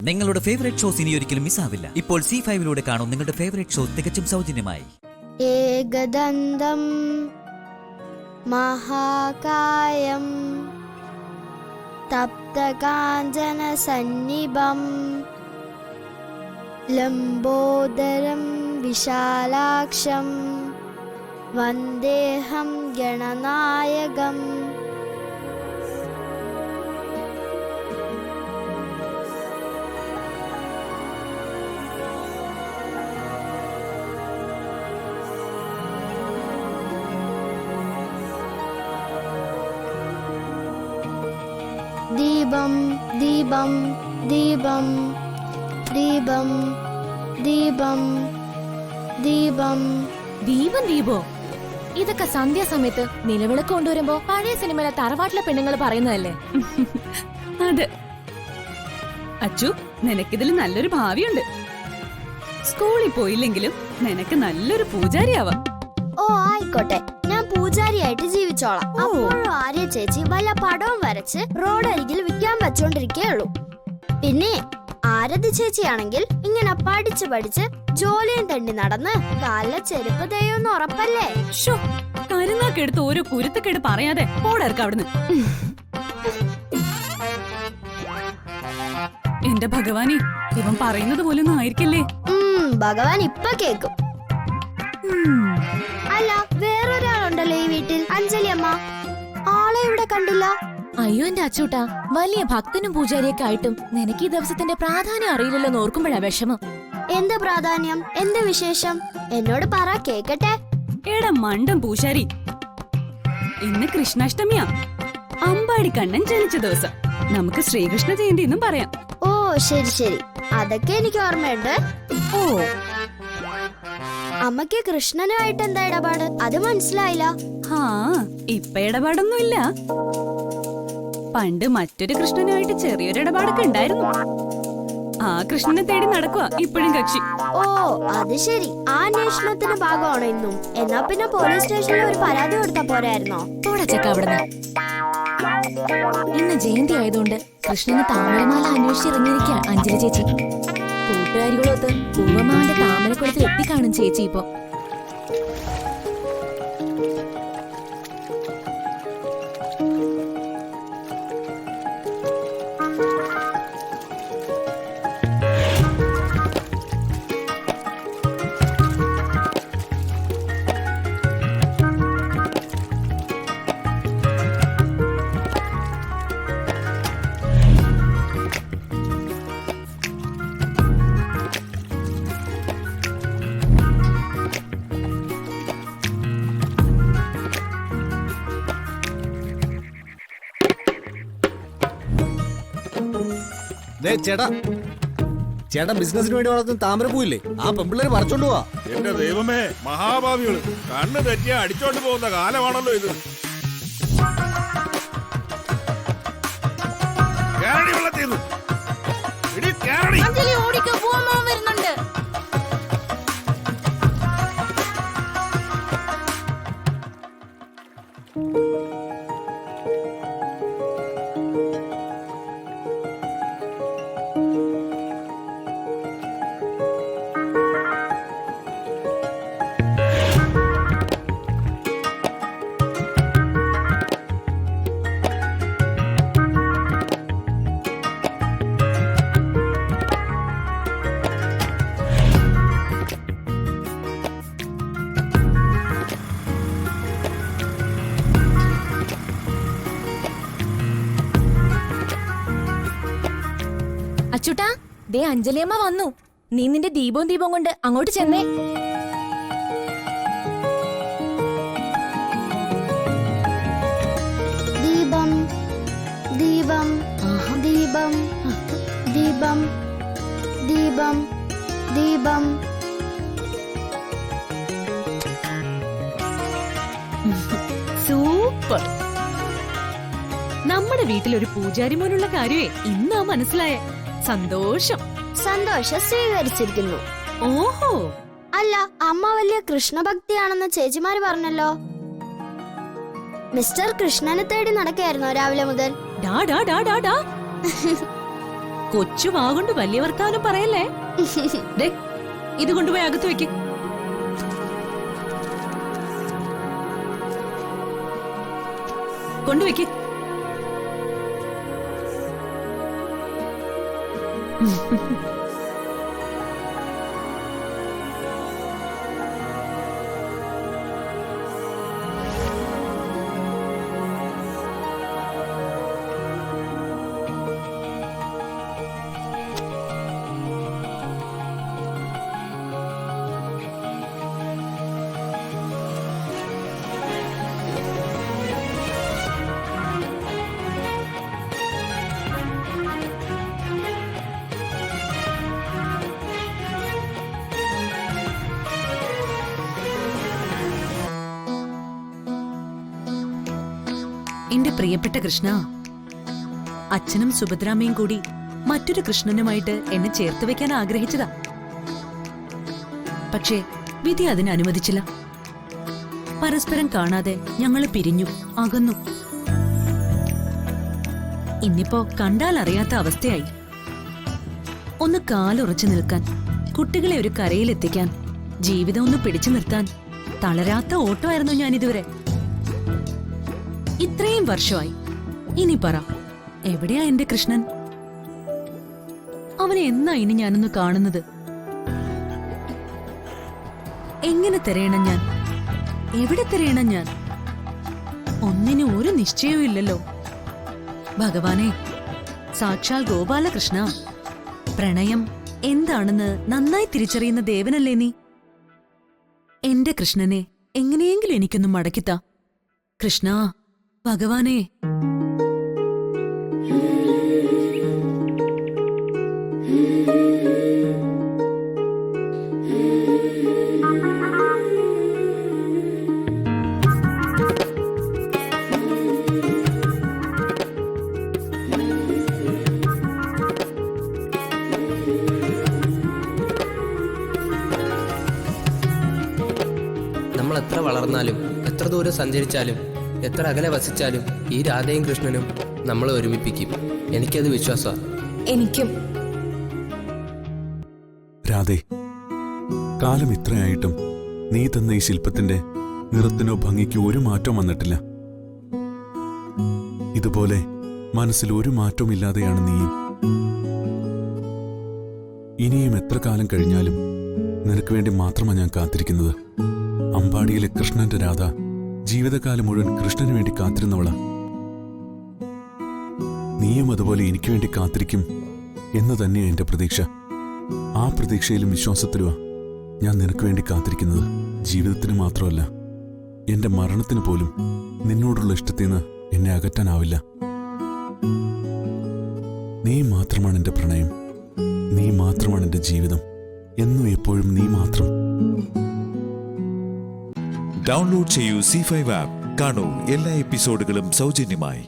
നിങ്ങളുടെ favourite shows ഇനി ഒരിക്കലും മിസ്സാവില്ല. ഇപ്പോൾ C5 കാണും നിങ്ങളുടെ ഫേവറേറ്റ് ഷോ തികച്ചും സൗജന്യമായി. ഏകദന്തം മഹാകായം തപ്തകാഞ്ചന സന്നിഭം ലംബോദരം വിശാലാക്ഷം വന്ദേഹം ഗണനായകം. ദീപം ദീപം ദീപം ദീപം ദീപം ദീപം ദീപം ദീപോ? ഇതൊക്കെ സന്ധ്യാസമയത്ത് നിലവിളക്ക് കൊണ്ടുവരുമ്പോ പഴയ സിനിമയിലെ തറവാട്ടിലെ പെണ്ണുങ്ങൾ പറയുന്നതല്ലേ? അതെ അച്ചു, നിനക്കിതിൽ നല്ലൊരു ഭാവിയുണ്ട്. സ്കൂളിൽ പോയില്ലെങ്കിലും നിനക്ക് നല്ലൊരു പൂജാരിയാവാം. ഓ ആയിക്കോട്ടെ, ഞാൻ പൂജാരിയായിട്ട് ജീവിച്ചോളാം. അപ്പോഴും ആര്യ ചേച്ചി വല്ല പടവും വരച്ച് റോഡരികിൽ വിൽക്കാൻ വെച്ചോണ്ടിരിക്കേയുള്ളൂ. പിന്നെ ആരതി ചേച്ചിയാണെങ്കിൽ ഇങ്ങനെ പഠിച്ച് ജോലിയും തണ്ടി നടന്ന് കാലിലെ ചെരുപ്പ് തേയൊന്നും ഉറപ്പല്ലേ. കരുനാക്കെടുത്ത് ഓരോ കുരുത്തക്കേട് പറയാതെ പോടേർക്ക അവിടുന്ന്. എന്റെ ഭഗവാനെ, ഇവൻ പറയുന്നത് പോലൊന്നും ആയിരിക്കല്ലേ? ഭഗവാൻ ഇപ്പൊ കേക്കും. അല്ല, വേറൊരാളുണ്ടല്ലോ ഈ വീട്ടിൽ, അഞ്ജലി അമ്മ. ആളെ ഇവിടെ കണ്ടില്ല. അയ്യോ എന്റെ അച്ചൂട്ടാ, വലിയ ഭക്തനും പൂജാരിയൊക്കെ ആയിട്ടും നിനക്ക് ഈ ദിവസത്തിന്റെ പ്രാധാന്യം അറിയില്ലല്ലോ എന്ന് ഓർക്കുമ്പോഴാ വിഷമം. എന്ത് പ്രാധാന്യം, എന്ത് വിശേഷം? എന്നോട് പറ, കേക്കട്ടെ. എടാ മണ്ടം പൂശാരി, ഇന്ന് കൃഷ്ണാഷ്ടമിയാ. അമ്പാടി കണ്ണൻ ജനിച്ച ദിവസം. നമുക്ക് ശ്രീകൃഷ്ണ ജയന്തി എന്നും പറയാം. ഓ ശരി ശരി, അതൊക്കെ എനിക്ക് ഓർമ്മയുണ്ട്. ഓ, അമ്മയ്ക്ക് കൃഷ്ണനുമായിട്ട് എന്താ ഇടപാട്? അത് മനസ്സിലായില്ല. ഇപ്പൊ ഇടപാടൊന്നുമില്ല. പണ്ട് മറ്റൊരു കൃഷ്ണനുമായിട്ട് ചെറിയൊരു ഇടപാടൊക്കെ ഉണ്ടായിരുന്നു. ആ കൃഷ്ണനെ തേടി നടക്കുക ഇപ്പോഴും കക്ഷി. ഓ അത് ശരി, ആ അന്വേഷണത്തിന്റെ ഭാഗമാണോ ഇന്നും? എന്നാ പിന്നെ പോലീസ് സ്റ്റേഷനിൽ ഒരു പരാതി കൊടുത്താ പോരായിരുന്നോ? അവിടുന്ന് ഇന്ന് ജയന്തി ആയതുകൊണ്ട് കൃഷ്ണന് താമരമാല അന്വേഷിച്ചിറങ്ങിയിരിക്കുക അഞ്ജലി ചേച്ചി. കൂട്ടുകാരികളൊത്ത് പൂവമാന്റെ താമരക്കുളത്തിൽ എത്തിക്കാണും ചേച്ചി ഇപ്പൊ. ചേട്ടാ ബിസിനസിന് വേണ്ടി വളർത്തുന്ന താമര പൂയില്ലേ, ആ പെമ്പിള്ളേര് പറിച്ചോണ്ട് പോവാ. എന്റെ ദൈവമേ, മഹാഭാവികള് കണ്ണ് തെറ്റിയ അടിച്ചോണ്ട് പോകുന്ന കാലമാണല്ലോ ഇത്. അച്ചുട്ടാ, ദേ അഞ്ജലിയമ്മ വന്നു. നീ നിന്റെ ദീപം കൊണ്ട് അങ്ങോട്ട് ചെന്നേ. ദീപം ദീപം ദീപം ദീപം ദീപം ദീപം. സൂപ്പർ. നമ്മുടെ വീട്ടിലൊരു പൂജാരി മോനുള്ള കാര്യമേ ഇന്നാ മനസ്സിലായ. സന്തോഷം സ്വീകരിച്ചിരിക്കുന്നു. ഓഹോ, അല്ല, അമ്മ വലിയ കൃഷ്ണഭക്തിയാണെന്ന് ചേച്ചിമാര് പറഞ്ഞല്ലോ. മിസ്റ്റർ കൃഷ്ണനെ തേടി നടക്കായിരുന്നോ രാവിലെ മുതൽ? കൊച്ചു വാഗൊണ്ട് വലിയ വർത്താനം പറയല്ലേ. ദേ, ഇത് കൊണ്ടുപോയി അകത്ത് വെക്ക്. കൊണ്ടുവെക്ക്. എന്റെ പ്രിയപ്പെട്ട കൃഷ്ണ, അച്ഛനും സുഭദ്രാമ്മയും കൂടി മറ്റൊരു കൃഷ്ണനുമായിട്ട് എന്നെ ചേർത്ത് വെക്കാൻ ആഗ്രഹിച്ചതാ. പക്ഷേ വിധി അതിന് അനുവദിച്ചില്ല. പരസ്പരം കാണാതെ ഞങ്ങൾ പിരിഞ്ഞു, അകന്നു. ഇന്നിപ്പോ കണ്ടാൽ അറിയാത്ത അവസ്ഥയായി. ഒന്ന് കാലുറച്ചു നിൽക്കാൻ, കുട്ടികളെ ഒരു കരയിലെത്തിക്കാൻ, ജീവിതം ഒന്ന് പിടിച്ചു നിർത്താൻ തളരാത്ത ഓട്ടമായിരുന്നു ഞാനിതുവരെ. ഇത്രയും വർഷമായി. ഇനി പറ, എവിടെയാ എന്റെ കൃഷ്ണൻ? അവനെ എന്നാ ഇനി ഞാനൊന്ന് കാണുന്നത്? എങ്ങനെ തിരയണം ഞാൻ? എവിടെ തിരയണം ഞാൻ? ഒന്നിനും ഒരു നിശ്ചയവും ഇല്ലല്ലോ. ഭഗവാനെ, സാക്ഷാൽ ഗോപാലകൃഷ്ണ, പ്രണയം എന്താണെന്ന് നന്നായി തിരിച്ചറിയുന്ന ദേവനല്ലേ നീ? എന്റെ കൃഷ്ണനെ എങ്ങനെയെങ്കിലും എനിക്കൊന്ന് മടക്കിത്താ കൃഷ്ണ, ഭഗവാനെ. നമ്മൾ എത്ര വളർന്നാലും എത്ര ദൂരം സഞ്ചരിച്ചാലും എത്ര അകലെ വസിച്ചാലും ഈ രാധയും കൃഷ്ണനും നമ്മളെ ഒരുമിപ്പിക്കും. എനിക്കത് വിശ്വാസമാണ്. എനിക്കും. രാധേ, കാലം ഇത്രയായിട്ടും നീ തന്ന ഈ ശില്പത്തിന്റെ നിറത്തിനോ ഭംഗിക്കോ ഒരു മാറ്റവും വന്നിട്ടില്ല. ഇതുപോലെ മനസ്സിൽ ഒരു മാറ്റവും ഇല്ലാതെയാണ് നീയും. ഇനിയും എത്ര കാലം കഴിഞ്ഞാലും നിനക്ക് വേണ്ടി മാത്രമാണ് ഞാൻ കാത്തിരിക്കുന്നത്. അമ്പാടിയിലെ കൃഷ്ണന്റെ രാധ ജീവിതകാലം മുഴുവൻ കൃഷ്ണന് വേണ്ടി കാത്തിരുന്നവളാ. നീയും അതുപോലെ എനിക്ക് വേണ്ടി കാത്തിരിക്കും എന്ന് തന്നെയാണ് എന്റെ പ്രതീക്ഷ. ആ പ്രതീക്ഷയിലും വിശ്വാസത്തിലുമാ ഞാൻ നിനക്ക് വേണ്ടി കാത്തിരിക്കുന്നത്. ജീവിതത്തിന് മാത്രമല്ല, എന്റെ മരണത്തിന് പോലും നിന്നോടുള്ള ഇഷ്ടത്തിൽ നിന്ന് എന്നെ അകറ്റാനാവില്ല. നീ മാത്രമാണ് എന്റെ പ്രണയം, നീ മാത്രമാണ് എന്റെ ജീവിതം. എന്നും എപ്പോഴും നീ മാത്രം. ഡൗൺലോഡ് ചെയ്യൂ C5 ആപ്പ്. കാണൂ എല്ലാ എപ്പിസോഡുകളും സൗജന്യമായി.